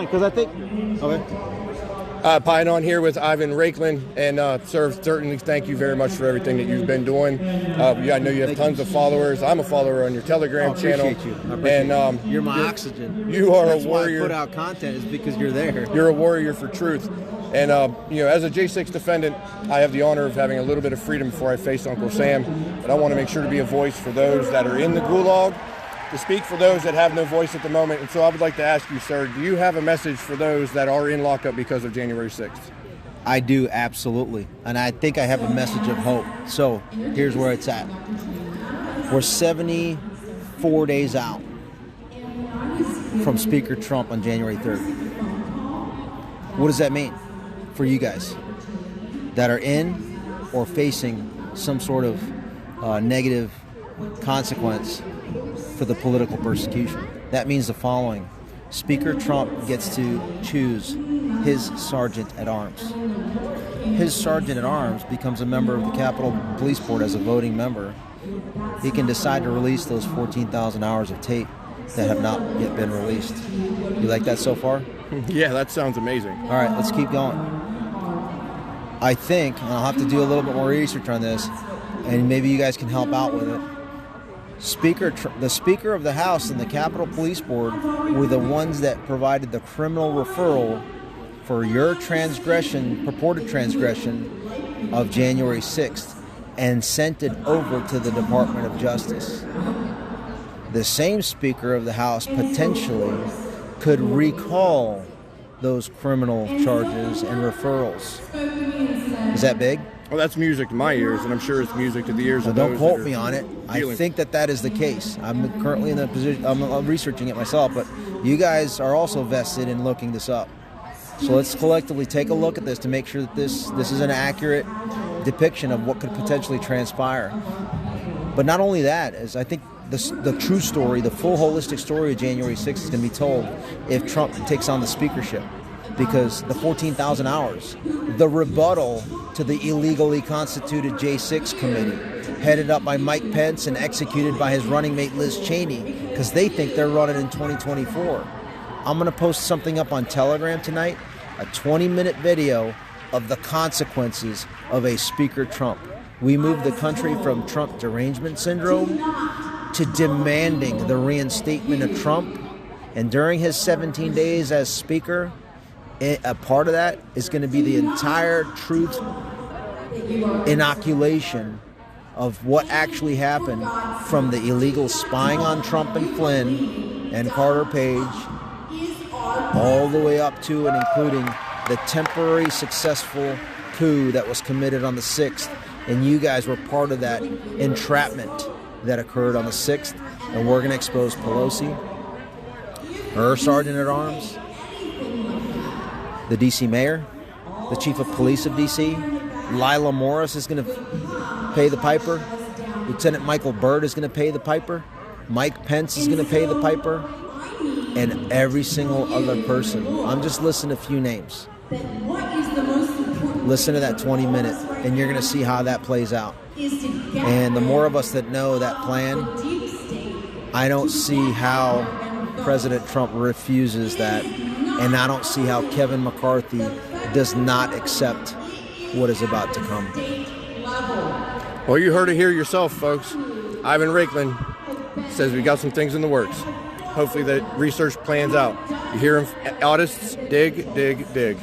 Because I think, okay. Pine on here with Ivan Raiklin, and sir, certainly thank you very much for everything that you've been doing. I know you have tons of followers. I'm a follower on your Telegram channel. I appreciate you. You're my oxygen. You are That's a warrior. Why I put out content is because you're there. You're a warrior for truth. And as a J6 defendant, I have the honor of having a little bit of freedom before I face Uncle Sam. But I want to make sure to be a voice for those that are in the gulag, to speak for those that have no voice at the moment. And so I would like to ask you, sir, do you have a message for those that are in lockup because of January 6th? I do, absolutely. And I think I have a message of hope. So here's where it's at. We're 74 days out from Speaker Trump on January 3rd. What does that mean for you guys that are in or facing some sort of negative consequence for the political persecution? That means the following. Speaker Trump gets to choose his sergeant at arms. His sergeant at arms becomes a member of the Capitol Police Board as a voting member. He can decide to release those 14,000 hours of tape that have not yet been released. You like that so far? Yeah, that sounds amazing. All right, let's keep going. I think, and I'll have to do a little bit more research on this, and maybe you guys can help out with it. The Speaker of the House and the Capitol Police Board were the ones that provided the criminal referral for your transgression, purported transgression of January 6th, and sent it over to the Department of Justice. The same Speaker of the House potentially could recall those criminal charges and referrals. Is that big? Well, that's music to my ears, and I'm sure it's music to the ears of those. Don't quote me on it. I think that is the case. I'm currently in the position, I'm researching it myself, but you guys are also vested in looking this up. So let's collectively take a look at this to make sure that this is an accurate depiction of what could potentially transpire. But not only that, as I think the true story, the full holistic story of January 6th is going to be told if Trump takes on the speakership. Because the 14,000 hours, the rebuttal to the illegally constituted J6 committee, headed up by Mike Pence and executed by his running mate Liz Cheney, because they think they're running in 2024. I'm going to post something up on Telegram tonight, a 20-minute video of the consequences of a Speaker Trump. We moved the country from Trump derangement syndrome to demanding the reinstatement of Trump. And during his 17 days as Speaker, a part of that is going to be the entire truth inoculation of what actually happened from the illegal spying on Trump and Flynn and Carter Page all the way up to and including the temporary successful coup that was committed on the 6th. And you guys were part of that entrapment that occurred on the 6th. And we're going to expose Pelosi, her sergeant at arms, the D.C. mayor, the chief of police of D.C., Lila Morris is going to pay the piper, Lieutenant Michael Byrd is going to pay the piper, Mike Pence is going to pay the piper, and every single other person. I'm just listing a few names. Listen to that 20-minute, and you're going to see how that plays out. And the more of us that know that plan, I don't see how President Trump refuses that. And I don't see how Kevin McCarthy does not accept what is about to come. Well, you heard it here yourself, folks. Ivan Raiklin says we got some things in the works. Hopefully that research plans out. You hear him, artists, dig, dig, dig.